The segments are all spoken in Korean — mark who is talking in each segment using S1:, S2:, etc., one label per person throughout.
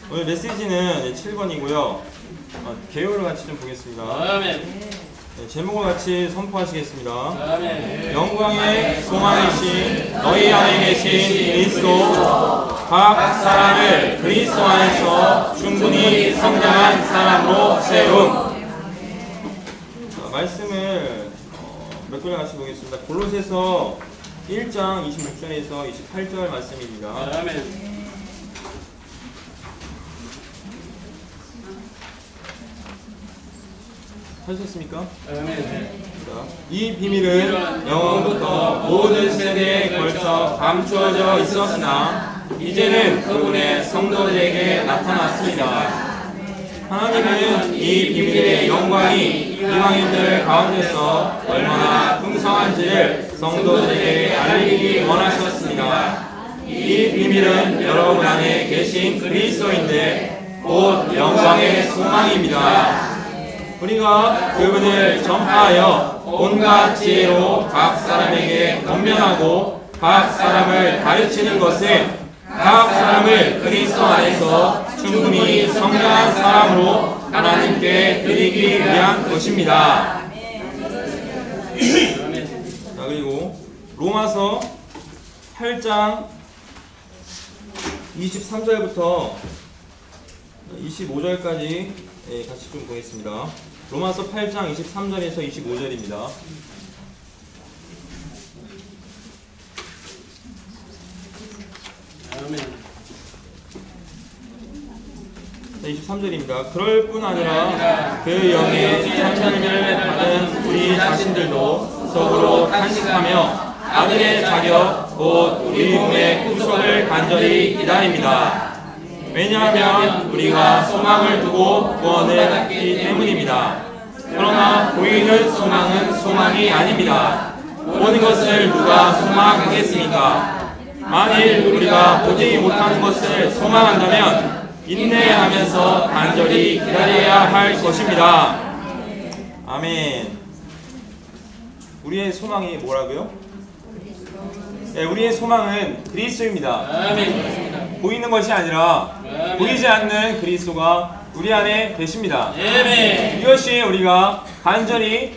S1: 오늘 메시지는 7번이고요. 개요를 같이 좀 보겠습니다.
S2: 아멘.
S1: 제목을 같이 선포하시겠습니다.
S2: 아멘.
S1: 영광의 소망이신 너희 안에 계신 그리스도, 각 사람을 그리스도 안에서 충분히 성장한 사람으로 세움. 말씀을 몇 군데 같이 보겠습니다. 골로새서 1장 26절에서 28절 말씀입니다.
S2: 아멘.
S1: 하셨습니까?
S2: 아멘.
S1: 이 비밀은 영원부터 모든 세대에 걸쳐 감추어져 있었으나 이제는 그분의 성도들에게 나타났습니다. 하나님은 이 비밀의 영광이 이방인들 가운데서 얼마나 풍성한지를 성도들에게 알리기 원하셨습니다. 이 비밀은 여러분 안에 계신 그리스도인데 곧 영광의 소망입니다. 우리가 그분을 전파하여 온갖 지혜로 각 사람에게 권면하고 각 사람을 가르치는 것은 각 사람을 그리스도 안에서 충분히 성장한 사람으로 하나님께 드리기 위한 것입니다. 자, 그리고 로마서 8장 23절부터 25절까지 같이 좀 보겠습니다. 로마서 8장 23절에서 25절입니다.
S2: 아멘.
S1: 23절입니다. 그럴 뿐 아니라 그 영의 참선을 받은 우리 자신들도 속으로 탄식하며 아들의 자격 곧 우리 몸의 구속을 간절히 기다립니다. 왜냐하면 우리가 소망을 두고 구원을 받기 때문입니다. 그러나 보이는 소망은 소망이 아닙니다. 보는 것을 누가 소망하겠습니까? 만일 우리가 보지 못하는 것을 소망한다면 인내하면서 간절히 기다려야 할 것입니다. 아멘. 우리의 소망이 뭐라고요? 네, 우리의 소망은 그리스도입니다.
S2: 아멘.
S1: 보이는 것이 아니라
S2: 아멘.
S1: 보이지 않는 그리스도가 우리 안에 계십니다.
S2: 아멘.
S1: 이것이 우리가 간절히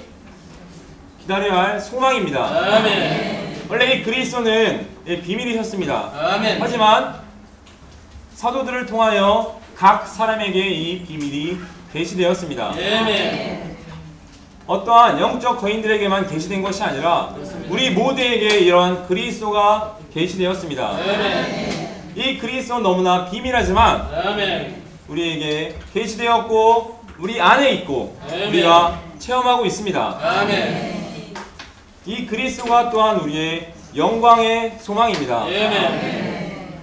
S1: 기다려야 할 소망입니다.
S2: 아멘.
S1: 원래 이 그리스도는 비밀이셨습니다.
S2: 아멘.
S1: 하지만 사도들을 통하여 각 사람에게 이 비밀이 계시되었습니다.
S2: 아멘.
S1: 어떠한 영적 거인들에게만 계시된 것이 아니라 우리 모두에게 이러한 그리스도가 계시되었습니다.
S2: 아멘.
S1: 이 그리스도는 너무나 비밀하지만
S2: 아멘.
S1: 우리에게 계시되었고 우리 안에 있고 우리가 체험하고 있습니다.
S2: 아멘.
S1: 이 그리스도가 또한 우리의 영광의 소망입니다.
S2: 아멘.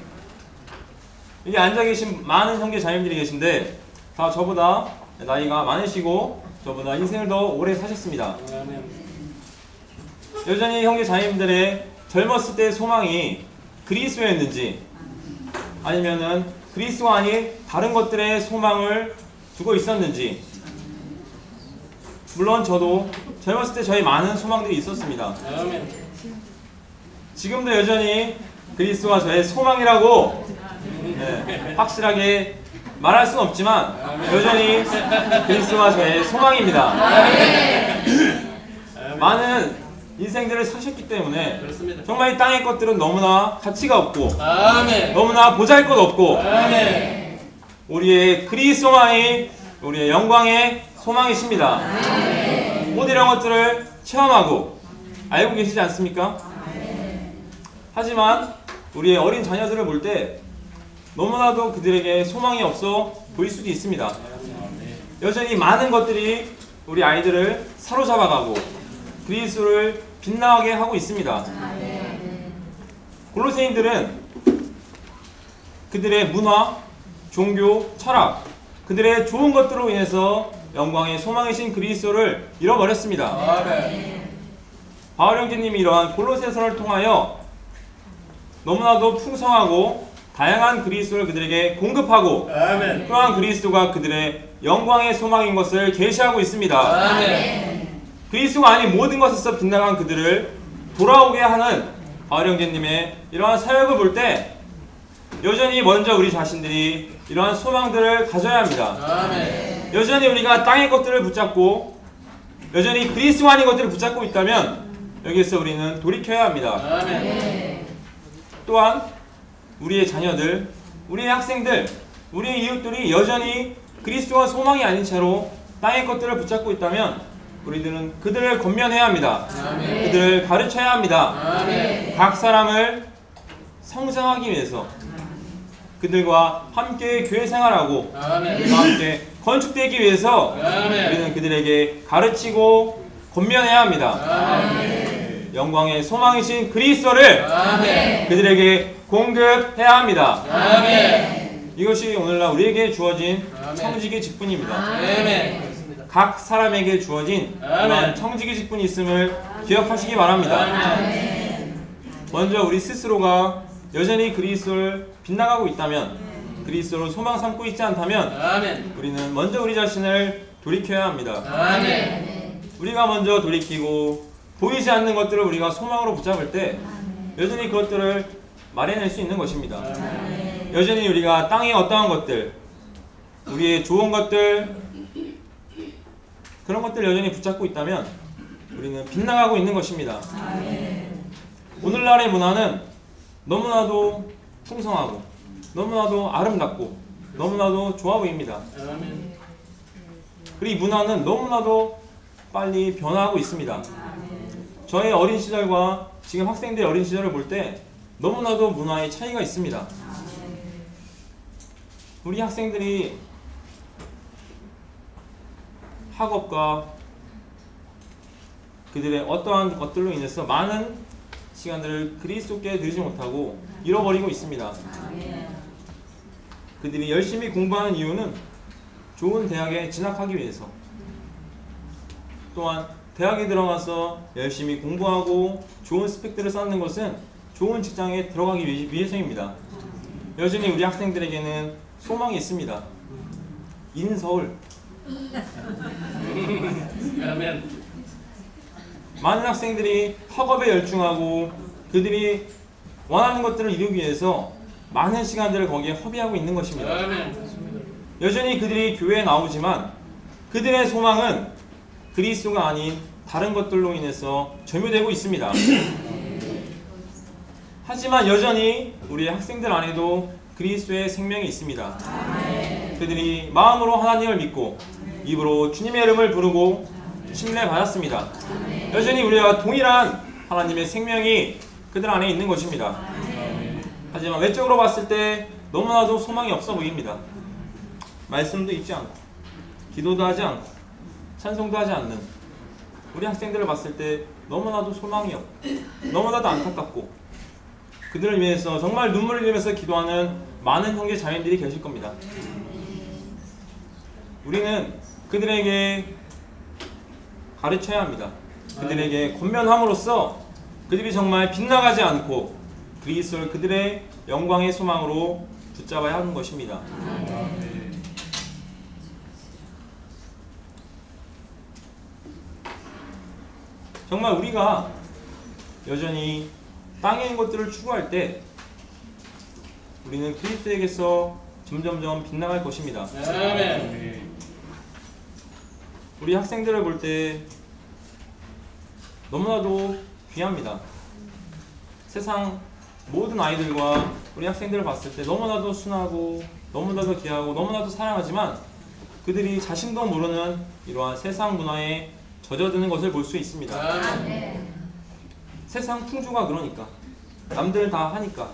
S1: 여기 앉아 계신 많은 형제 자매님들이 계신데 다 저보다 나이가 많으시고 저보다 인생을 더 오래 사셨습니다.
S2: 아멘.
S1: 여전히 형제 자매님들의 젊었을 때의 소망이 그리스도였는지 아니면은 그리스도가 아닌 다른 것들의 소망을 두고 있었는지, 물론 저도 젊었을 때 저희 많은 소망들이 있었습니다.
S2: 아멘.
S1: 지금도 여전히 그리스도가 저의 소망이라고 확실하게 말할 수는 없지만 여전히 그리스도가 저의 소망입니다. 많은 인생들을 사셨기 때문에
S2: 그렇습니다.
S1: 정말 이 땅의 것들은 너무나 가치가 없고
S2: 아멘.
S1: 너무나 보잘것없고
S2: 아멘.
S1: 우리의 그리스도만이 우리의 영광의 소망이십니다. 모든 이런 것들을 체험하고 알고 계시지 않습니까? 하지만 우리의 어린 자녀들을 볼 때 너무나도 그들에게 소망이 없어 보일 수도 있습니다. 여전히 많은 것들이 우리 아이들을 사로잡아가고 그리스도를 빛나게 하고 있습니다. 골로새인들은 그들의 문화, 종교, 철학, 그들의 좋은 것들로 인해서 영광의 소망이신 그리스도를 잃어버렸습니다.
S2: 아멘.
S1: 바울 형제님이 이러한 골로새서를 통하여 너무나도 풍성하고 다양한 그리스도를 그들에게 공급하고
S2: 아멘.
S1: 또한 그리스도가 그들의 영광의 소망인 것을 계시하고 있습니다.
S2: 아멘.
S1: 그리스도가 아닌 모든 것에서 빗나간 그들을 돌아오게 하는 바울 형제님의 이러한 사역을 볼 때 여전히 먼저 우리 자신들이 이러한 소망들을 가져야 합니다.
S3: 아멘.
S1: 여전히 우리가 땅의 것들을 붙잡고 여전히 그리스도 아닌 것들을 붙잡고 있다면 여기에서 우리는 돌이켜야 합니다.
S3: 아멘.
S1: 또한 우리의 자녀들, 우리의 학생들, 우리의 이웃들이 여전히 그리스도와 소망이 아닌 채로 땅의 것들을 붙잡고 있다면 우리들은 그들을 권면해야 합니다.
S3: 아멘.
S1: 그들을 가르쳐야 합니다.
S3: 아멘.
S1: 각 사람을 성장하기 위해서 그들과 함께 교회 생활하고
S3: 아멘.
S1: 그들과 함께 건축되기 위해서
S3: 아멘.
S1: 우리는 그들에게 가르치고 권면해야 합니다.
S3: 아멘.
S1: 영광의 소망이신 그리스도를
S3: 아멘.
S1: 그들에게 공급해야 합니다.
S3: 아멘.
S1: 이것이 오늘날 우리에게 주어진
S3: 아멘.
S1: 청지기 직분입니다.
S3: 아멘. 그렇습니다.
S1: 각 사람에게 주어진
S3: 아멘.
S1: 그런 청지기 직분이 있음을 기억하시기 바랍니다.
S3: 아멘.
S1: 먼저 우리 스스로가 여전히 그리스도를 빗나가고 있다면, 그리스도를 소망 삼고 있지 않다면
S3: 아멘.
S1: 우리는 먼저 우리 자신을 돌이켜야 합니다.
S3: 아멘.
S1: 우리가 먼저 돌이키고 보이지 않는 것들을 우리가 소망으로 붙잡을 때 여전히 그것들을 마련할 수 있는 것입니다. 여전히 우리가 땅의 어떠한 것들, 우리의 좋은 것들, 그런 것들 여전히 붙잡고 있다면 우리는 빗나가고 있는 것입니다. 오늘날의 문화는 너무나도 풍성하고 너무나도 아름답고 너무나도 좋아 보입니다.
S3: 아멘.
S1: 그리고 이 문화는 너무나도 빨리 변화하고 있습니다. 저의 어린 시절과 지금 학생들의 어린 시절을 볼 때 너무나도 문화의 차이가 있습니다. 우리 학생들이 학업과 그들의 어떠한 것들로 인해서 많은 시간들을 그리스도께 드리지 못하고 잃어버리고 있습니다. 그들이 열심히 공부하는 이유는 좋은 대학에 진학하기 위해서, 또한 대학에 들어가서 열심히 공부하고 좋은 스펙들을 쌓는 것은 좋은 직장에 들어가기 위해서입니다. 여전히 우리 학생들에게는 소망이 있습니다. 인서울.
S3: 아멘.
S1: 많은 학생들이 학업에 열중하고 그들이 원하는 것들을 이루기 위해서 많은 시간들을 거기에 허비하고 있는 것입니다.
S3: 아멘. 그렇습니다.
S1: 여전히 그들이 교회에 나오지만 그들의 소망은 그리스도가 아닌 다른 것들로 인해서 점유되고 있습니다. 하지만 여전히 우리 학생들 안에도 그리스도의 생명이 있습니다. 그들이 마음으로 하나님을 믿고 입으로 주님의 이름을 부르고 침례받았습니다. 여전히 우리와 동일한 하나님의 생명이 그들 안에 있는 것입니다. 하지만 외적으로 봤을 때 너무나도 소망이 없어 보입니다. 말씀도 읽지 않고 기도도 하지 않고 찬송도 하지 않는 우리 학생들을 봤을 때 너무나도 소망이 없고 너무나도 안타깝고 그들을 위해서 정말 눈물을 흘리면서 기도하는 많은 형제 자매들이 계실 겁니다. 우리는 그들에게 가르쳐야 합니다. 그들에게 권면함으로써 그들이 정말 빗나가지 않고 그리스도를 그들의 영광의 소망으로 붙잡아야 하는 것입니다. 정말 우리가 여전히 땅에 있는 것들을 추구할 때 우리는 그리스도에게서 점점점 빗나갈 것입니다.
S3: 아멘.
S1: 우리 학생들을 볼 때 너무나도 귀합니다. 세상 모든 아이들과 우리 학생들을 봤을 때 너무나도 순하고 너무나도 귀하고 너무나도 사랑하지만 그들이 자신도 모르는 이러한 세상 문화에 젖어드는 것을 볼 수 있습니다.
S3: 아멘.
S1: 세상 풍조가 그러니까 남들 다 하니까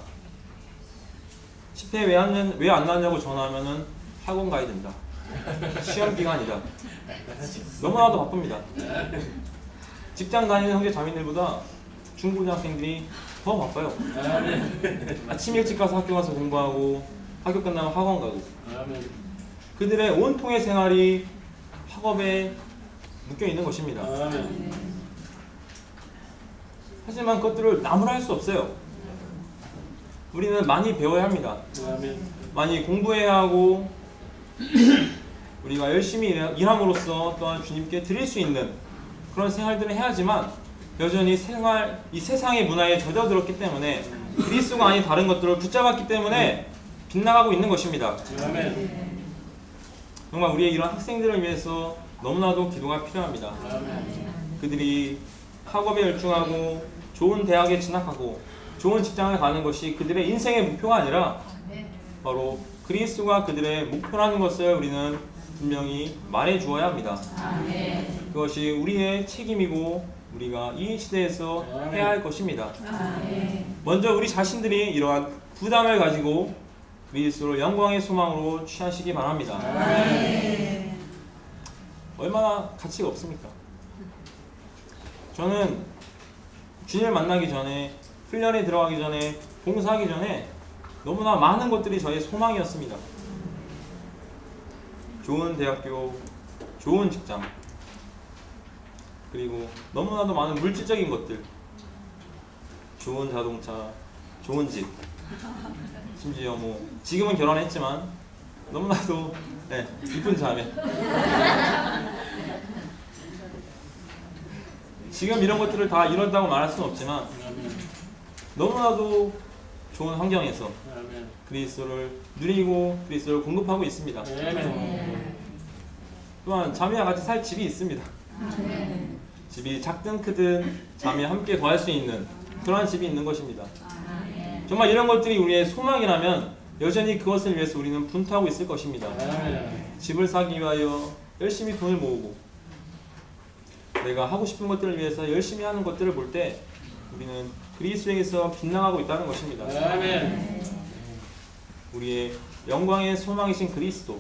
S1: 10회 왜 안 나왔냐고 전화하면은 학원 가야 된다. 시험 기간이다. 너무나도 바쁩니다. 직장 다니는 형제 자매들보다 중고등학생들이 더 바빠요.
S3: 아멘.
S1: 아침 일찍 가서 학교 가서 공부하고 학교 끝나면 학원 가고
S3: 아멘.
S1: 그들의 온통의 생활이 학업에 묶여 있는 것입니다.
S3: 아멘.
S1: 하지만 그것들을 나무라 할 수 없어요. 우리는 많이 배워야 합니다.
S3: 아멘.
S1: 많이 공부해야 하고 우리가 열심히 일함으로써 또한 주님께 드릴 수 있는 그런 생활들을 해야지만 여전히 이 세상의 문화에 젖어들었기 때문에 그리스도가 아닌 다른 것들을 붙잡았기 때문에 빗나가고 있는 것입니다.
S3: 아멘.
S1: 정말 우리의 이런 학생들을 위해서 너무나도 기도가 필요합니다.
S3: 아멘.
S1: 그들이 학업에 열중하고 좋은 대학에 진학하고 좋은 직장을 가는 것이 그들의 인생의 목표가 아니라 바로 그리스도가 그들의 목표라는 것을 우리는 분명히 말해 주어야 합니다. 그것이 우리의 책임이고 우리가 이 시대에서 해야 할 것입니다. 먼저 우리 자신들이 이러한 부담을 가지고 그리스도를 영광의 소망으로 취하시기 바랍니다. 얼마나 가치가 없습니까? 저는 주님을 만나기 전에, 훈련에 들어가기 전에, 봉사하기 전에 너무나 많은 것들이 저의 소망이었습니다. 좋은 대학교, 좋은 직장, 그리고 너무나도 많은 물질적인 것들, 좋은 자동차, 좋은 집, 심지어 뭐 지금은 결혼했지만 너무나도 이쁜 자매. 지금 이런 것들을 다 이룬다고 말할 수는 없지만 너무나도 좋은 환경에서
S3: 아멘.
S1: 그리스도를 누리고 그리스도를 공급하고 있습니다.
S3: 아멘.
S1: 또한 자매와 같이 살 집이 있습니다. 집이 작든 크든 자매와 함께 거할 수 있는 그러한 집이 있는 것입니다. 정말 이런 것들이 우리의 소망이라면 여전히 그것을 위해서 우리는 분투하고 있을 것입니다.
S3: 아멘.
S1: 집을 사기 위하여 열심히 돈을 모으고 내가 하고 싶은 것들을 위해서 열심히 하는 것들을 볼 때 우리는 그리스도에게서 빗나가고 있다는 것입니다.
S3: 아멘.
S1: 우리의 영광의 소망이신 그리스도,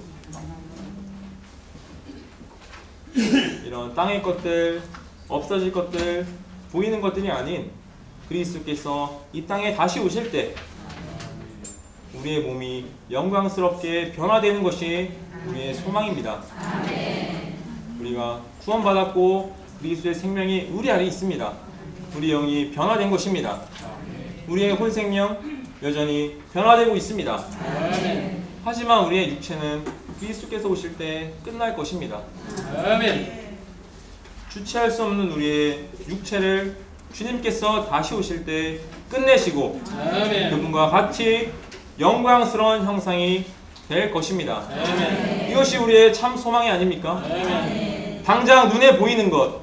S1: 이런 땅의 것들, 없어질 것들, 보이는 것들이 아닌 그리스도께서 이 땅에 다시 오실 때 우리의 몸이 영광스럽게 변화되는 것이 우리의 소망입니다. 우리가 구원받았고 그리스도의 생명이 우리 안에 있습니다. 우리 영이 변화된 것입니다. 우리의 혼 생명 여전히 변화되고 있습니다.
S3: 아멘.
S1: 하지만 우리의 육체는 그리스도께서 오실 때 끝날 것입니다.
S3: 아멘.
S1: 주체할 수 없는 우리의 육체를 주님께서 다시 오실 때 끝내시고
S3: 아멘.
S1: 그분과 같이 영광스러운 형상이 될 것입니다.
S3: 아멘.
S1: 이것이 우리의 참 소망이 아닙니까?
S3: 아멘.
S1: 당장 눈에 보이는 것,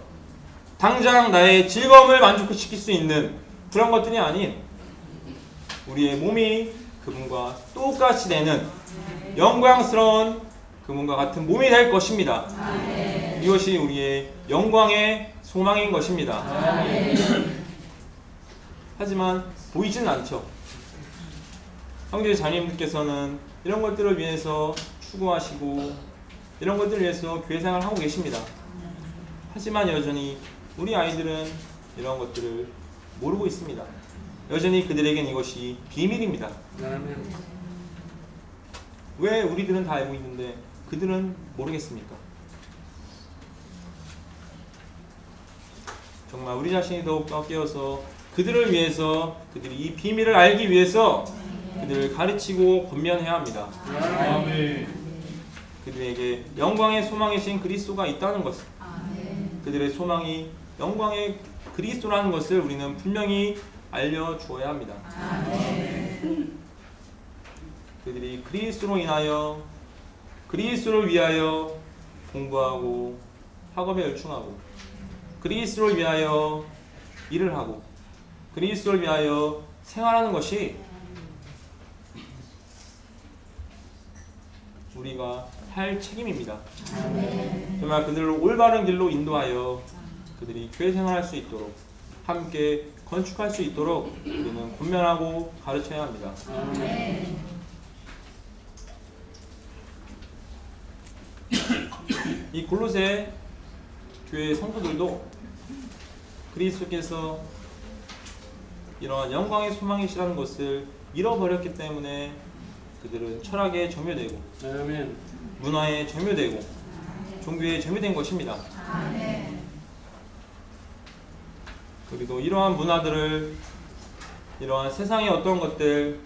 S1: 당장 나의 즐거움을 만족시킬 수 있는 그런 것들이 아닌 우리의 몸이 그분과 똑같이 되는 영광스러운 그분과 같은 몸이 될 것입니다. 이것이 우리의 영광의 소망인 것입니다. 하지만 보이지는 않죠. 형제 자매님들께서는 이런 것들을 위해서 추구하시고 이런 것들을 위해서 교회 생활을 하고 계십니다. 하지만 여전히 우리 아이들은 이런 것들을 모르고 있습니다. 여전히 그들에겐 이것이 비밀입니다.
S3: 아멘.
S1: 왜 우리들은 다 알고 있는데 그들은 모르겠습니까? 정말 우리 자신이 더욱더 깨어서 그들을 위해서, 그들이 이 비밀을 알기 위해서 그들을 가르치고 권면해야 합니다.
S3: 아멘.
S1: 그들에게 영광의 소망이신 그리스도가 있다는 것을, 그들의 소망이 영광의 그리스도라는 것을 우리는 분명히 알려주어야 합니다. 그들이 그리스도로 인하여, 그리스도를 위하여 공부하고 학업에 열중하고 그리스도를 위하여 일을 하고 그리스도를 위하여 생활하는 것이 우리가 할 책임입니다. 정말 그들을 올바른 길로 인도하여 그들이 교회 생활할 수 있도록, 함께 건축할 수 있도록 우리는 권면하고 가르쳐야 합니다. 이 골로새 교회 성도들도 그리스도께서 이러한 영광의 소망이시라는 것을 잃어버렸기 때문에 그들은 철학에 점유되고
S3: 아멘.
S1: 문화에 점유되고 종교에 점유된 것입니다. 그리고 이러한 문화들을, 이러한 세상의 어떤 것들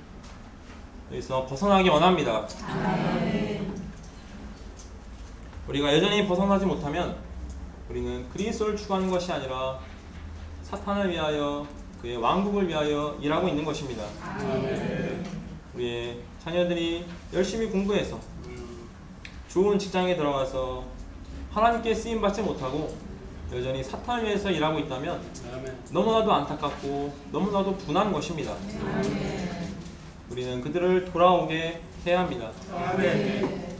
S1: 여기서 벗어나기 원합니다. 우리가 여전히 벗어나지 못하면 우리는 그리스도를 추구하는 것이 아니라 사탄을 위하여, 그의 왕국을 위하여 일하고 있는 것입니다. 우리의 자녀들이 열심히 공부해서 좋은 직장에 들어가서 하나님께 쓰임 받지 못하고 여전히 사탄을 위해서 일하고 있다면
S3: 아멘.
S1: 너무나도 안타깝고 너무나도 분한 것입니다. 우리는 그들을 돌아오게 해야 합니다.
S3: 아멘.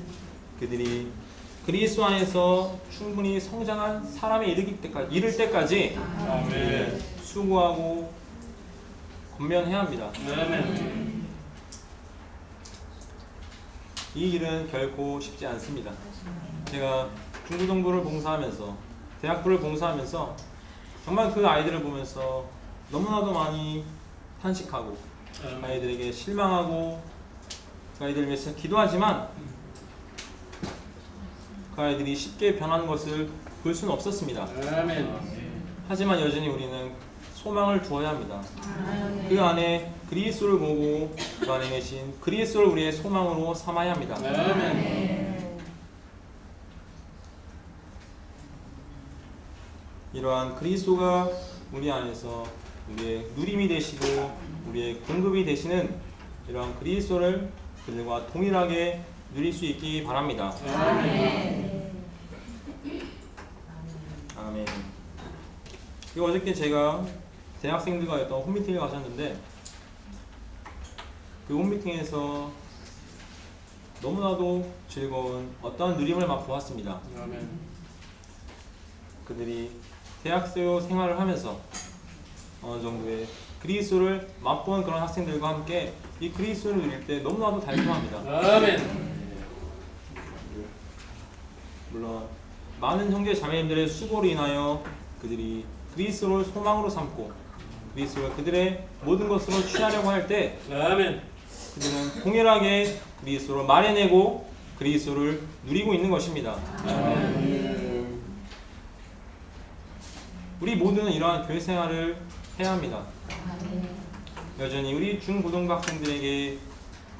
S1: 그들이 그리스도 안에서 충분히 성장한 사람에 이를 때까지
S3: 아멘.
S1: 수고하고 권면해야 합니다.
S3: 아멘.
S1: 이 일은 결코 쉽지 않습니다. 제가 중고등부를 봉사하면서 대학부를 봉사하면서 정말 그 아이들을 보면서 너무나도 많이 탄식하고 그 아이들에게 실망하고 그 아이들을 위해서 기도하지만 그 아이들이 쉽게 변하는 것을 볼 수는 없었습니다.
S3: 아멘.
S1: 하지만 여전히 우리는 소망을 두어야 합니다. 그 안에 그리스도를 보고 그 안에 계신 그리스도를 우리의 소망으로 삼아야 합니다.
S3: 아멘.
S1: 이러한 그리스도가 우리 안에서 우리의 누림이 되시고 우리의 공급이 되시는 이러한 그리스도를 그들과 동일하게 누릴 수 있기 바랍니다.
S3: 아멘.
S1: 아멘. 그리고 어저께 제가 대학생들과 어떤 홈미팅을 가졌는데 그 홈미팅에서 너무나도 즐거운 어떠한 누림을 맛보았습니다.
S3: 아멘.
S1: 그들이 대학교 생활을 하면서 어느 정도의 그리스도를 맛본 그런 학생들과 함께 이 그리스도를 누릴 때 너무나도 달콤합니다.
S3: 아멘.
S1: 물론 많은 형제 자매님들의 수고로 인하여 그들이 그리스도를 소망으로 삼고 그리스도를 그들의 모든 것으로 취하려고 할 때
S3: 아멘.
S1: 그들은 동일하게 그리스도를 마련내고 그리스도를 누리고 있는 것입니다. 우리 모두는 이러한 교회 생활을 해야 합니다. 여전히 우리 중고등부 학생들에게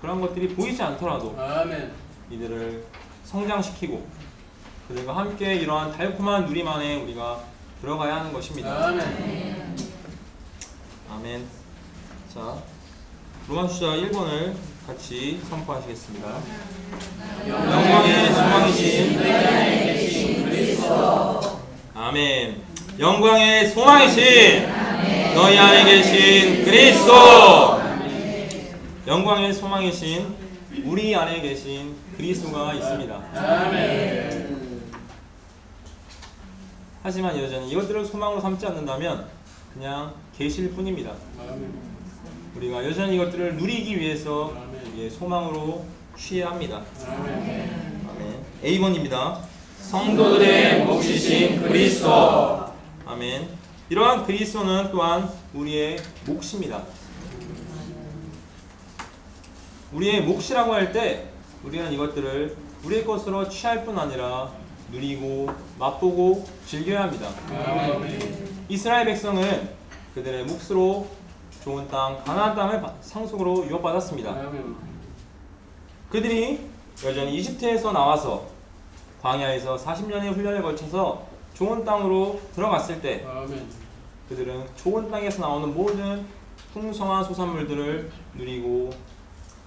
S1: 그런 것들이 보이지 않더라도
S3: 아멘.
S1: 이들을 성장시키고 그들과 함께 이러한 달콤한 누림 안에 우리가 들어가야 하는 것입니다.
S3: 아멘.
S1: 아멘. 자, 로마주자 1번을 같이 선포하시겠습니다. 영광의 소망이신 아멘. 영광의 소망이신 너희 안에 계신 그리스도. 영광의 소망이신 우리 안에 계신 그리스도가 있습니다.
S3: 아멘.
S1: 하지만 여전히 이것들을 소망으로 삼지 않는다면 그냥 계실 뿐입니다.
S3: 아멘.
S1: 우리가 여전히 이것들을 누리기 위해서
S3: 아멘.
S1: 우리의 소망으로 취해야 합니다.
S3: 아멘.
S1: 아멘. A번입니다. 성도들의 몫이신 그리스도. 아멘. 이러한 그리스도는 또한 우리의 몫입니다. 우리의 몫이라고 할 때 우리는 이것들을 우리의 것으로 취할 뿐 아니라 누리고 맛보고 즐겨야 합니다.
S3: 아멘.
S1: 이스라엘 백성은 그들의 몫으로 좋은 땅, 가나안 땅을 상속으로 유업받았습니다.
S3: 아멘.
S1: 그들이 여전히 이집트에서 나와서 광야에서 40년의 훈련을 거쳐서 좋은 땅으로 들어갔을 때
S3: 아멘.
S1: 그들은 좋은 땅에서 나오는 모든 풍성한 소산물들을 누리고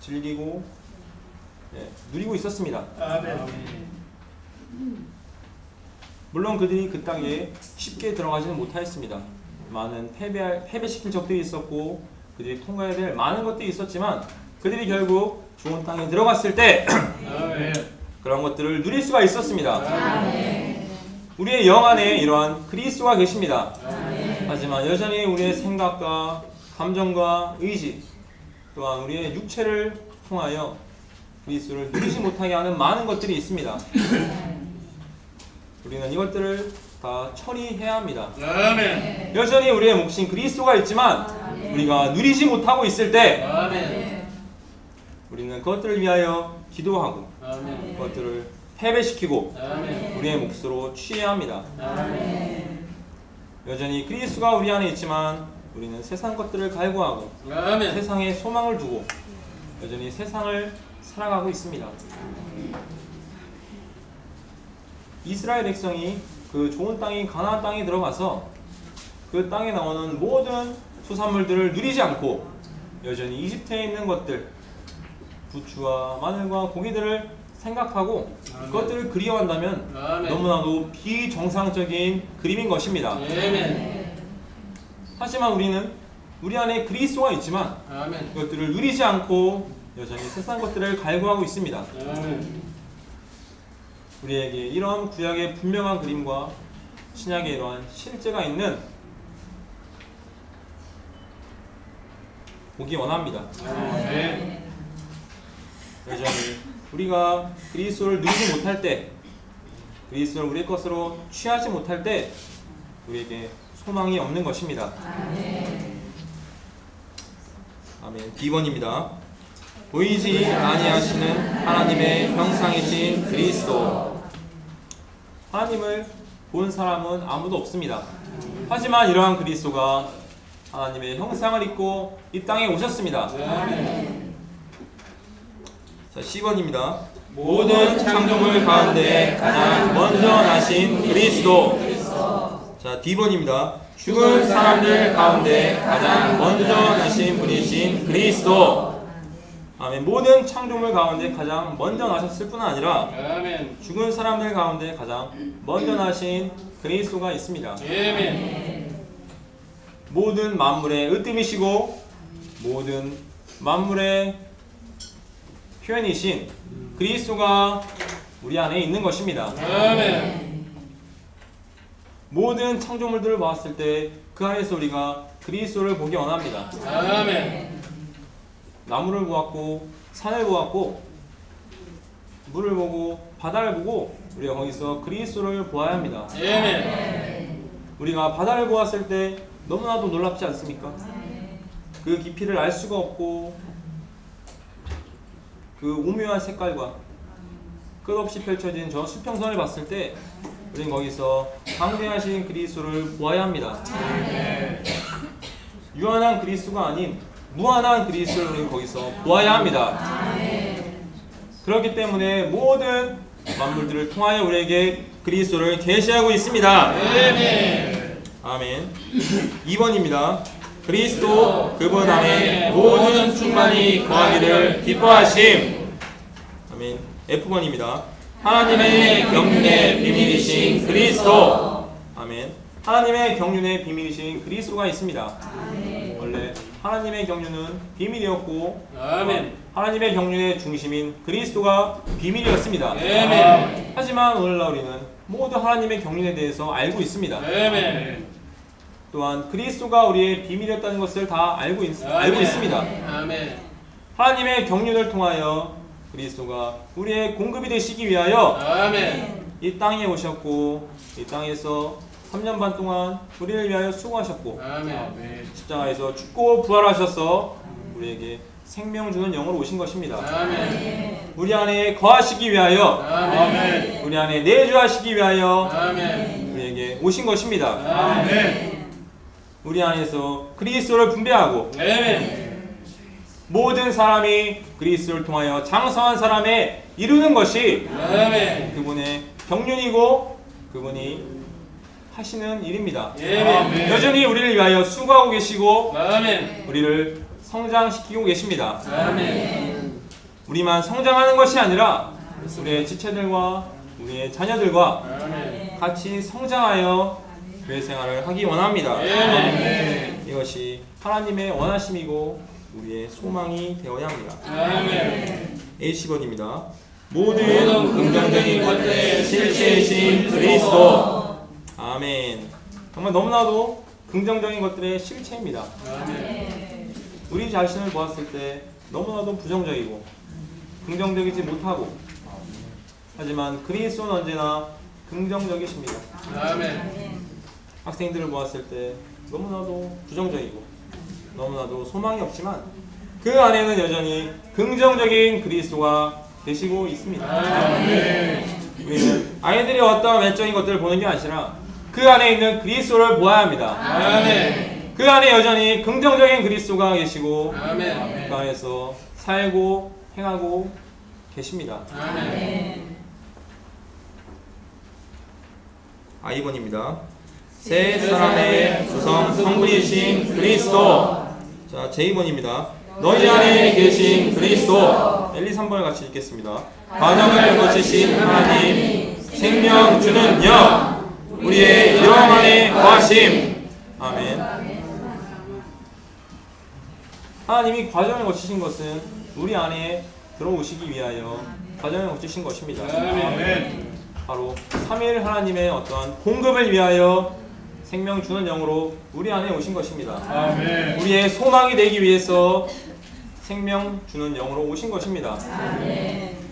S1: 즐기고 누리고 있었습니다.
S3: 아멘.
S1: 물론 그들이 그 땅에 쉽게 들어가지는 못하였습니다. 많은 패배시킨 적들이 있었고 그들이 통과해야 될 많은 것들이 있었지만 그들이 결국 좋은 땅에 들어갔을 때
S3: 아멘.
S1: 그런 것들을 누릴 수가 있었습니다. 우리의 영 안에 이러한 그리스도가 계십니다. 하지만 여전히 우리의 생각과 감정과 의지 또한 우리의 육체를 통하여 그리스도를 누리지 못하게 하는 많은 것들이 있습니다. 우리는 이것들을 다 처리해야 합니다.
S3: 아멘.
S1: 여전히 우리의 몫인 그리스도가 있지만 우리가 누리지 못하고 있을 때
S3: 아멘.
S1: 우리는 그것들을 위하여 기도하고
S3: 아멘.
S1: 그것들을 패배시키고
S3: 아멘.
S1: 우리의 몫으로 취해야 합니다.
S3: 아멘.
S1: 여전히 그리스도가 우리 안에 있지만 우리는 세상 것들을 갈구하고
S3: 아멘.
S1: 세상에 소망을 두고 여전히 세상을 살아가고 있습니다. 이스라엘 백성이 그 좋은 땅인 가나안 땅에 들어가서 그 땅에 나오는 모든 수산물들을 누리지 않고 여전히 이집트에 있는 것들 부추와 마늘과 고기들을 생각하고
S3: 아멘.
S1: 그것들을 그리워한다면
S3: 아멘.
S1: 너무나도 비정상적인 그림인 것입니다.
S3: 아멘.
S1: 하지만 우리는 우리 안에 그리스도가 있지만
S3: 아멘.
S1: 그것들을 누리지 않고 여전히 세상 것들을 갈구하고 있습니다.
S3: 아멘.
S1: 우리에게 이런 구약의 분명한 그림과 신약의 이러한 실제가 있는 보기 원합니다.
S3: 아멘.
S1: 여전히 우리가 그리스도를 누리지 못할 때, 그리스도를 우리의 것으로 취하지 못할 때 우리에게 소망이 없는 것입니다. 아멘. B번입니다. 보이지 아니하시는 하나님의 형상이신 그리스도. 하나님을 본 사람은 아무도 없습니다. 하지만 이러한 그리스도가 하나님의 형상을 입고 이 땅에 오셨습니다. 자, C번입니다. 모든 창조물 가운데 가장 먼저 나신 그리스도. 자, D번입니다. 죽은 사람들 가운데 가장 먼저 나신 분이신 그리스도. 아멘. 모든 창조물 가운데 가장 먼저 나셨을 뿐 아니라
S3: 아멘.
S1: 죽은 사람들 가운데 가장 먼저 나신 그리스도가 있습니다.
S3: 아멘.
S1: 모든 만물의 으뜸이시고 모든 만물의 표현이신 그리스도가 우리 안에 있는 것입니다.
S3: 아멘.
S1: 모든 창조물들을 보았을 때 그 안에서 우리가 그리스도를 보기 원합니다.
S3: 아멘.
S1: 나무를 보았고 산을 보았고 물을 보고 바다를 보고 우리가 거기서 그리스도를 보아야 합니다.
S3: 아멘.
S1: 우리가 바다를 보았을 때 너무나도 놀랍지 않습니까? 그 깊이를 알 수가 없고 그 오묘한 색깔과 끝없이 펼쳐진 저 수평선을 봤을 때 우리는 거기서 강대하신 그리스도를 보아야 합니다. 유한한 그리스도가 아닌 무한한 그리스도를 우리는 거기서 보아야 합니다. 그렇기 때문에 모든 만물들을 통하여 우리에게 그리스도를 계시하고 있습니다. 아멘. 2번입니다. 그리스도 그분 안에 모든 충만이 거하기를 기뻐하심. 아멘. F번입니다. 하나님의 경륜의 비밀이신 그리스도. 아멘. 하나님의 경륜의 비밀이신 그리스도가 있습니다. 원래 하나님의 경륜은 비밀이었고
S3: 아멘.
S1: 하나님의 경륜의 중심인 그리스도가 비밀이었습니다.
S3: 아멘.
S1: 하지만 오늘날 우리는 모두 하나님의 경륜에 대해서 알고 있습니다.
S3: 아멘.
S1: 또한 그리스도가 우리의 비밀이었다는 것을 다 알고 있습니다.
S3: 아멘.
S1: 하나님의 경륜을 통하여 그리스도가 우리의 공급이 되시기 위하여
S3: 아멘.
S1: 이 땅에 오셨고 이 땅에서 3년 반 동안 우리를 위하여 수고하셨고
S3: 아멘.
S1: 십자가에서 죽고 부활하셔서 우리에게 생명 주는 영으로 오신 것입니다.
S3: 아멘.
S1: 우리 안에 거하시기 위하여
S3: 아멘.
S1: 우리 안에 내주하시기 위하여
S3: 아멘.
S1: 우리에게 오신 것입니다.
S3: 아멘.
S1: 우리 안에서 그리스도를 분배하고
S3: 아멘.
S1: 모든 사람이 그리스도를 통하여 장성한 사람에 이루는 것이
S3: 아멘.
S1: 그분의 경륜이고 그분이 하시는 일입니다.
S3: 아멘.
S1: 여전히 우리를 위하여 수고하고 계시고
S3: 아멘.
S1: 우리를 성장시키고 계십니다.
S3: 아멘.
S1: 우리만 성장하는 것이 아니라 우리의 지체들과 우리의 자녀들과
S3: 아멘.
S1: 같이 성장하여 교회 생활을 하기 원합니다.
S3: 아멘.
S1: 이것이 하나님의 원하심이고 우리의 소망이 되어야 합니다.
S3: 아멘.
S1: H번입니다. 모든 긍정적인 것들의 실체이신 그리스도. 아멘. 정말 너무나도 긍정적인 것들의 실체입니다.
S3: 아멘.
S1: 우리 자신을 보았을 때 너무나도 부정적이고 긍정적이지 못하고 하지만 그리스도는 언제나 긍정적이십니다.
S3: 아멘.
S1: 학생들을 보았을 때 너무나도 부정적이고 너무나도 소망이 없지만 그 안에는 여전히 긍정적인 그리스도가 계시고 있습니다.
S3: 아멘.
S1: 우리는 아이들이 어떠한 외적인 것들을 보는 게 아니라 그 안에 있는 그리스도를 보아야 합니다.
S3: 아멘.
S1: 그 안에 여전히 긍정적인 그리스도가 계시고
S3: 아멘.
S1: 그 안에서 살고 행하고 계십니다.
S3: 아멘.
S1: I번입니다. 새 사람의 구성 성분이신 그리스도. 자, J번입니다. 너희 안에 계신 그리스도. 1, 2, 3번을 같이 읽겠습니다. 반영을 거치신 하나님, 생명 주는 영, 우리의 영 안에 거하심. 아멘. 하나님이 과정을 거치신 것은 우리 안에 들어오시기 위하여 과정을 거치신 것입니다.
S3: 아멘.
S1: 바로 3일 하나님의 어떠한 공급을 위하여 생명 주는 영으로 우리 안에 오신 것입니다.
S3: 아멘.
S1: 우리의 소망이 되기 위해서 생명 주는 영으로 오신 것입니다.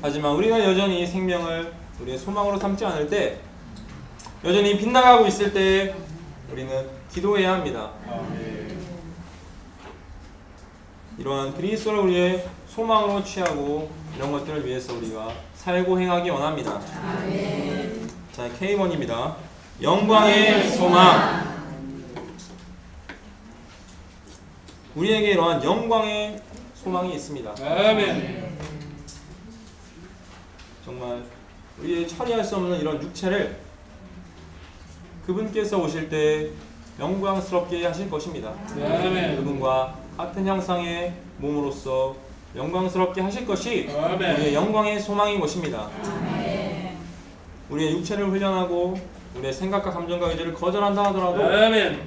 S1: 하지만 우리가 여전히 생명을 우리의 소망으로 삼지 않을 때, 여전히 빗나가고 있을 때 우리는 기도해야 합니다.
S3: 아멘.
S1: 이러한 그리스도를 우리의 소망으로 취하고 이런 것들을 위해서 우리가 살고 행하기 원합니다. 자, K1입니다. 영광의 소망. 우리에게 이러한 영광의 소망이 있습니다.
S3: 아멘.
S1: 정말 우리의 처리할 수 없는 이런 육체를 그분께서 오실 때 영광스럽게 하실 것입니다.
S3: 아멘.
S1: 그분과 같은 형상의 몸으로서 영광스럽게 하실 것이
S3: 아멘.
S1: 우리의 영광의 소망인 것입니다. 우리의 육체를 훈련하고 우리의 생각과 감정과 의지를 거절한다 하더라도
S3: 아멘.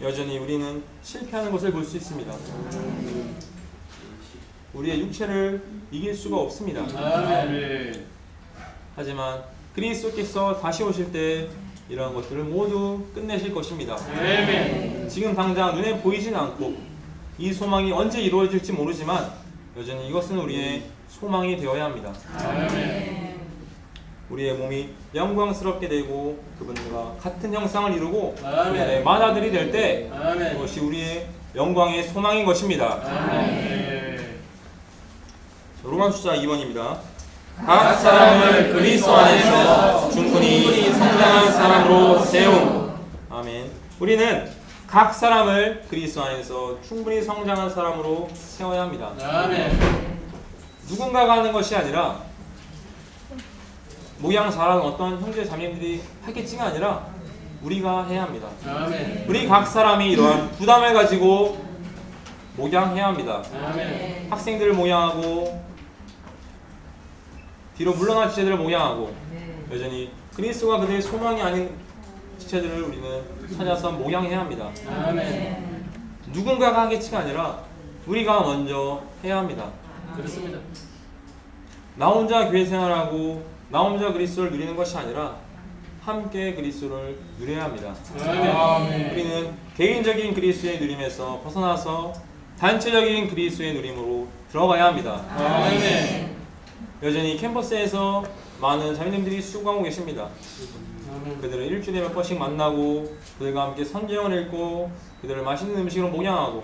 S1: 여전히 우리는 실패하는 것을 볼 수 있습니다. 우리의 육체를 이길 수가 없습니다.
S3: 아멘.
S1: 하지만 그리스도께서 다시 오실 때 이러한 것들을 모두 끝내실 것입니다.
S3: 아멘.
S1: 지금 당장 눈에 보이진 않고 이 소망이 언제 이루어질지 모르지만 여전히 이것은 우리의 소망이 되어야 합니다.
S3: 아멘.
S1: 우리의 몸이 영광스럽게 되고 그분과 같은 형상을 이루고
S3: 아멘.
S1: 그분의 만아들이 될 때
S3: 아멘.
S1: 그것이 우리의 영광의 소망인 것입니다.
S3: 아멘.
S1: 로마書 2번입니다. 각 사람을 그리스도 안에서 충분히 성장한 사람으로 세움. 아멘. 우리는 각 사람을 그리스도 안에서 충분히 성장한 사람으로 세워야 합니다.
S3: 아멘.
S1: 누군가가 하는 것이 아니라 모양 잘하는 어떤 형제 자매들이 하겠지가 아니라 우리가 해야 합니다.
S3: 아멘.
S1: 우리 각 사람이 이러한 부담을 가지고 목양해야 합니다.
S3: 아멘.
S1: 학생들을 목양하고 뒤로 물러난 지체들을 목양하고 여전히 그리스도가 그들의 소망이 아닌 지체들을 우리는 찾아서 목양해야 합니다.
S3: 아멘.
S1: 누군가가 하겠지가 아니라 우리가 먼저 해야 합니다.
S3: 그렇습니다.
S1: 나 혼자 교회 생활하고 나 혼자 그리스도를 누리는 것이 아니라 함께 그리스도를 누려야 합니다.
S3: 아멘.
S1: 우리는 개인적인 그리스도의 누림에서 벗어나서 단체적인 그리스도의 누림으로 들어가야 합니다.
S3: 아멘.
S1: 여전히 캠퍼스에서 많은 자매님들이 수고하고 계십니다. 그들을 일주일에 몇 번씩 만나고 그들과 함께 성경을 읽고 그들을 맛있는 음식으로 목양하고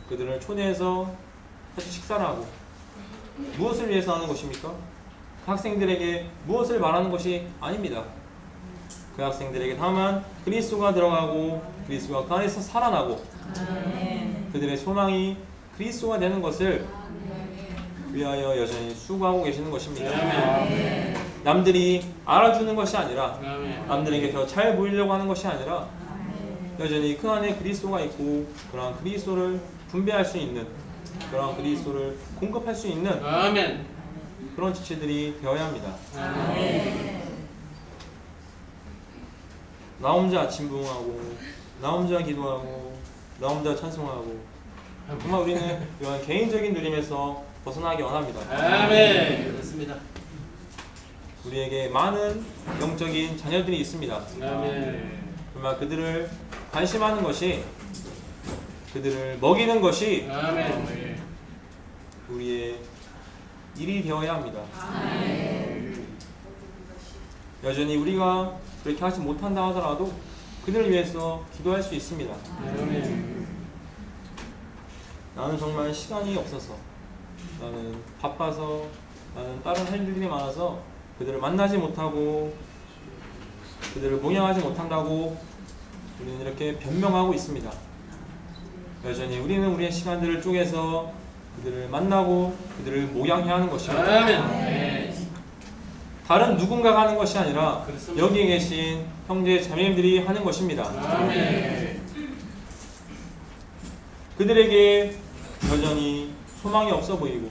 S1: 그들을 초대해서 같이 식사를 하고 무엇을 위해서 하는 것입니까? 그 학생들에게 무엇을 말하는 것이 아닙니다. 그 학생들에게 다만 그리스도가 들어가고 그리스도가 그 안에서 살아나고 그들의 소망이 그리스도가 되는 것을 위하여 여전히 수고하고 계시는 것입니다. 남들이 알아주는 것이 아니라 남들에게 더 잘 보이려고 하는 것이 아니라 여전히 그 안에 그리스도가 있고 그러한 그리스도를 분배할 수 있는 그러한 그리스도를 공급할 수 있는
S3: 아멘.
S1: 그런 지체들이 되어야 합니다. 나 혼자 아침 부흥하고 나 혼자 기도하고 나 혼자 찬송하고 정말 우리는 이런 개인적인 누림에서 벗어나기 원합니다.
S3: 아멘. 그렇습니다.
S1: 우리에게 많은 영적인 자녀들이 있습니다.
S3: 아멘.
S1: 정말 그들을 관심하는 것이 그들을 먹이는 것이
S3: 아멘.
S1: 우리의 일이 되어야 합니다. 여전히 우리가 그렇게 하지 못한다 하더라도 그들을 위해서 기도할 수 있습니다.
S3: 아멘.
S1: 나는 정말 시간이 없어서 나는 바빠서 나는 다른 할 일이 많아서 그들을 만나지 못하고 그들을 목양하지 못한다고 우리는 이렇게 변명하고 있습니다. 여전히 우리는 우리의 시간들을 쪼개서 그들을 만나고 그들을 목양해야 하는 것입니다.
S3: 아멘.
S1: 다른 누군가가 하는 것이 아니라
S3: 그렇습니다.
S1: 여기에 계신 형제 자매님들이 하는 것입니다.
S3: 아멘.
S1: 그들에게 여전히 소망이 없어 보이고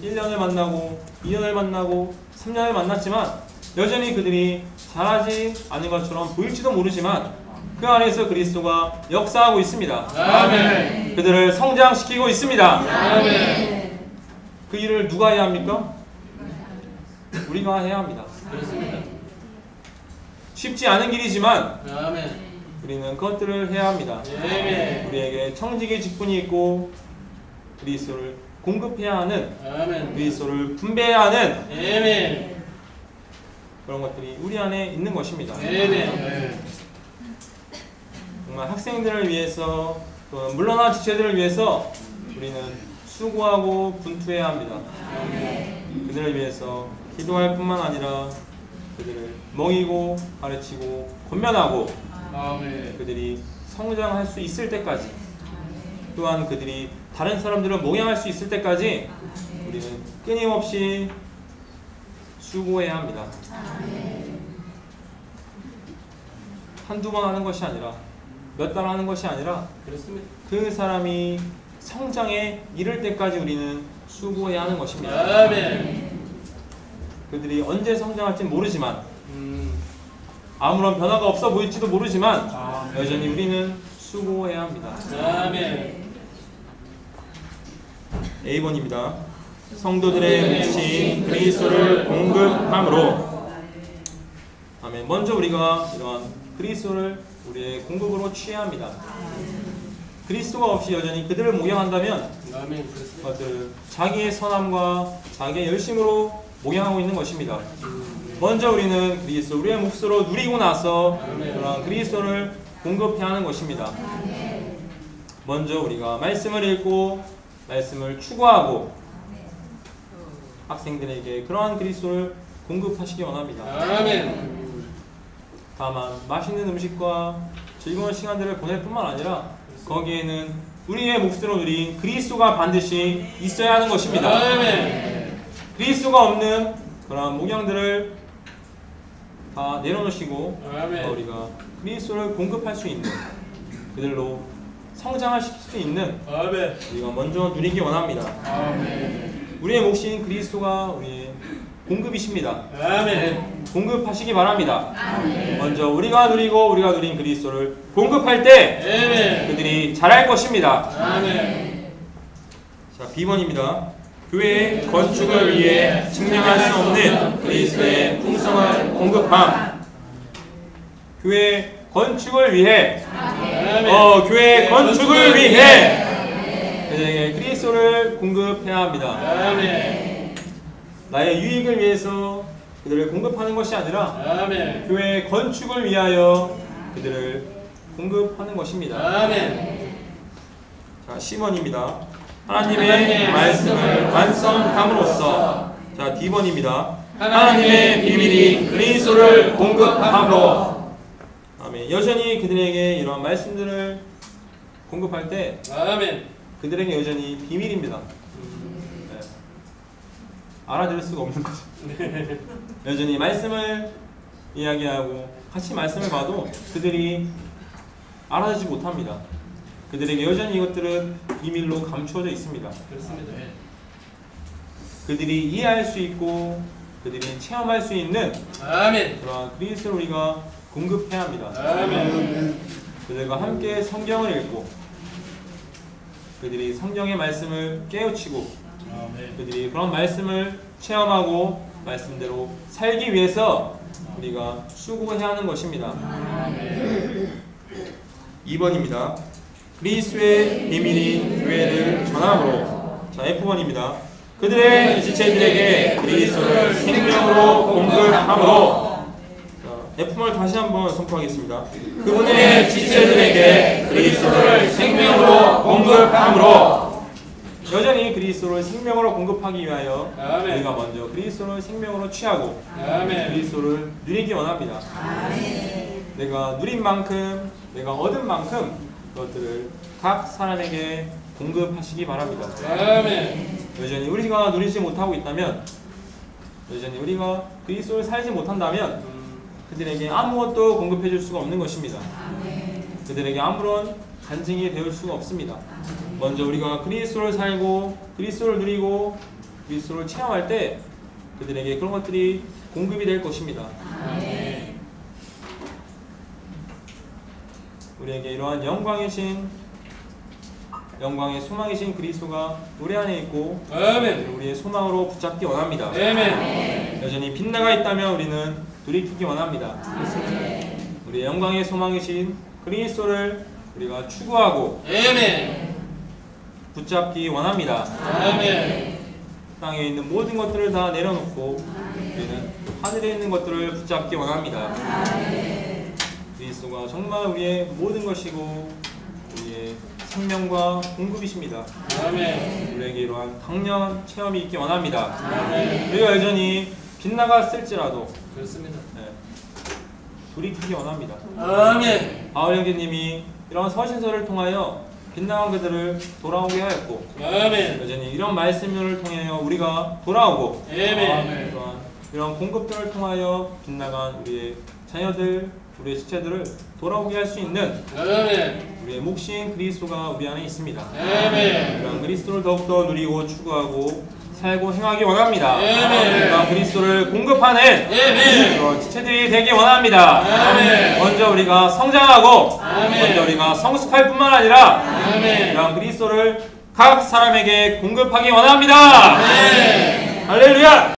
S1: 1년을 만나고 2년을 만나고 3년을 만났지만 여전히 그들이 잘하지 않은 것처럼 보일지도 모르지만 그 안에서 그리스도가 역사하고 있습니다.
S3: 아멘.
S1: 그들을 성장시키고 있습니다.
S2: 아멘.
S1: 그 일을 누가 해야 합니까? 우리가 해야 합니다.
S3: 그렇습니다.
S1: 쉽지 않은 길이지만
S3: 아멘.
S1: 우리는 그것들을 해야 합니다.
S3: 아멘.
S1: 우리에게 청지기 직분이 있고 그리스도를 공급해야 하는,
S3: 아멘.
S1: 그리스도를 분배해야 하는
S3: 아멘.
S1: 그런 것들이 우리 안에 있는 것입니다.
S3: 아멘.
S1: 정말 학생들을 위해서 또 물러난 지체들을 위해서 우리는 수고하고 분투해야 합니다. 그들을 위해서 기도할 뿐만 아니라 그들을 먹이고 가르치고 권면하고
S3: 아멘.
S1: 그들이 성장할 수 있을 때까지, 또한 그들이 다른 사람들을 목양할 수 있을 때까지 우리는 끊임없이 수고해야 합니다. 한두 번 하는 것이 아니라 몇 달 하는 것이 아니라
S3: 그렇습니다.
S1: 그 사람이 성장에 이를 때까지 우리는 수고해야 하는 것입니다.
S3: 아멘.
S1: 그들이 언제 성장할지 모르지만, 아무런 변화가 없어 보일지도 모르지만 여전히 우리는 수고해야 합니다.
S3: 아멘.
S1: A번입니다. 성도들의 몫인 그리스도를 공급함으로. 아멘. 먼저 우리가 이러한 그리스도를 우리의 공급으로 취해야 합니다. 그리스도가 없이 여전히 그들을 목양한다면
S3: 아멘. 그렇습니다.
S1: 그것들 자기의 선함과 자기의 열심으로 목양하고 있는 것입니다. 먼저 우리는 그리스도, 우리의 몫으로 누리고 나서 그러한 그리스도를 공급해야 하는 것입니다. 먼저 우리가 말씀을 읽고 말씀을 추구하고 학생들에게 그러한 그리스도를 공급하시기 원합니다.
S3: 아멘.
S1: 다만 맛있는 음식과 즐거운 시간들을 보낼 뿐만 아니라 거기에는 우리의 몫으로 누린 그리스도가 반드시 있어야 하는 것입니다.
S3: 아멘.
S1: 그리스도가 없는 그러한 목양들을 다 내려놓으시고
S3: 아멘.
S1: 우리가 그리스도를 공급할 수 있는, 그들로 성장을 시킬 수 있는
S3: 아멘.
S1: 우리가 먼저 누리기 원합니다.
S3: 아멘.
S1: 우리의 몫인 그리스도가 우리의 공급이십니다.
S3: 아멘.
S1: 공급하시기 바랍니다.
S2: 아멘.
S1: 먼저 우리가 누리고 우리가 누린 그리스도를 공급할 때
S3: 아멘.
S1: 그들이 잘할 것입니다.
S3: 아멘.
S1: 자, B번입니다. 교회의 건축을 위해 증명할 수 없는 그리스도의 풍성한 공급함. 교회 건축을 위해,
S3: 아멘.
S1: 교회 건축을 위해 그들에게 그리스도를 공급해야 합니다.
S3: 아멘.
S1: 나의 유익을 위해서 그들을 공급하는 것이 아니라
S3: 아멘.
S1: 교회 건축을 위하여 그들을 공급하는 것입니다.
S3: 아멘.
S1: 자, C번입니다. 하나님의 말씀을 완성함으로써. 자, D번입니다. 하나님의 비밀이 그리스도를 공급함으로. 아멘. 여전히 그들에게 이러한 말씀들을 공급할 때
S3: 아멘.
S1: 그들에게 여전히 비밀입니다. 네. 알아들을 수가 없는 거죠. 여전히 말씀을 이야기하고 같이 말씀을 봐도 그들이 알아듣지 못합니다. 그들에게 여전히 이것들은 비밀로 감추어져 있습니다.
S3: 그렇습니다.
S1: 그들이 이해할 수 있고 그들이 체험할 수 있는
S3: 아멘.
S1: 그러한 그리스도를 우리가 공급해야 합니다.
S3: 아멘.
S1: 그들과 함께 성경을 읽고 그들이 성경의 말씀을 깨우치고
S3: 아멘.
S1: 그들이 그런 말씀을 체험하고 말씀대로 살기 위해서 우리가 수고해야 하는 것입니다. 2번입니다. 그리스도의 비밀이 교회를 전함으로. 자, F번입니다. 그들의 지체들에게 그리스도를 생명으로 공급함으로. 자, F번을 다시 한번 선포하겠습니다. 그분의 지체들에게 그리스도를 생명으로 공급함으로. 여전히 그리스도를 생명으로 공급하기 위하여
S3: 아멘.
S1: 우리가 먼저 그리스도를 생명으로 취하고
S3: 아멘.
S1: 그리스도를 누리기 원합니다. 내가 누린 만큼, 내가 얻은 만큼 그것들을 각 사람에게 공급하시기 바랍니다.
S3: 아멘.
S1: 여전히 우리가 누리지 못하고 있다면, 여전히 우리가 그리스도를 살지 못한다면 그들에게 아무것도 공급해 줄 수가 없는 것입니다. 그들에게 아무런 간증이 되올 수가 없습니다. 먼저 우리가 그리스도를 살고 그리스도를 누리고 그리스도를 체험할 때 그들에게 그런 것들이 공급이 될 것입니다.
S2: 아멘.
S1: 우리에게 이러한 영광의 소망이신 그리스도가 우리 안에 있고
S3: 아멘.
S1: 우리의 소망으로 붙잡기 원합니다.
S3: 아멘.
S1: 여전히 빗나가 있다면 우리는 돌이키기 원합니다. 우리의 영광의 소망이신 그리스도를 우리가 추구하고
S3: 아멘.
S1: 붙잡기 원합니다.
S3: 아멘.
S1: 땅에 있는 모든 것들을 다 내려놓고 우리는 하늘에 있는 것들을 붙잡기 원합니다. 그리스도가 정말 우리의 모든 것이고 우리의 생명과 공급이십니다.
S3: 아멘.
S1: 우리에게 이러한 강렬한 체험이 있기 원합니다.
S3: 아멘.
S1: 우리가 여전히 빗나갔을지라도
S3: 그렇습니다.
S1: 돌이키기 원합니다.
S3: 아멘.
S1: 바울 형제님이 이런 서신서를 통하여 빗나간 그들을 돌아오게 하였고
S3: 아멘.
S1: 여전히 이런 말씀을 통하여 우리가 돌아오고
S3: 아멘.
S1: 이런 공급들을 통하여 빗나간 우리의 자녀들, 우리의 지체들을 돌아오게 할 수 있는
S3: 아멘.
S1: 우리의 몫인 그리스도가 우리 안에 있습니다.
S3: 아멘.
S1: 이런 그리스도를 더욱더 누리고 추구하고 살고 행하기 원합니다.
S3: 아멘.
S1: 이런 그리스도를 공급하는
S3: 아멘.
S1: 그런 지체들이 되기 원합니다.
S3: 아멘.
S1: 먼저 우리가 성장하고
S3: 아멘.
S1: 먼저 우리가 성숙할 뿐만 아니라
S3: 아멘.
S1: 이런 그리스도를 각 사람에게 공급하기 원합니다.
S3: 아멘.
S1: 할렐루야!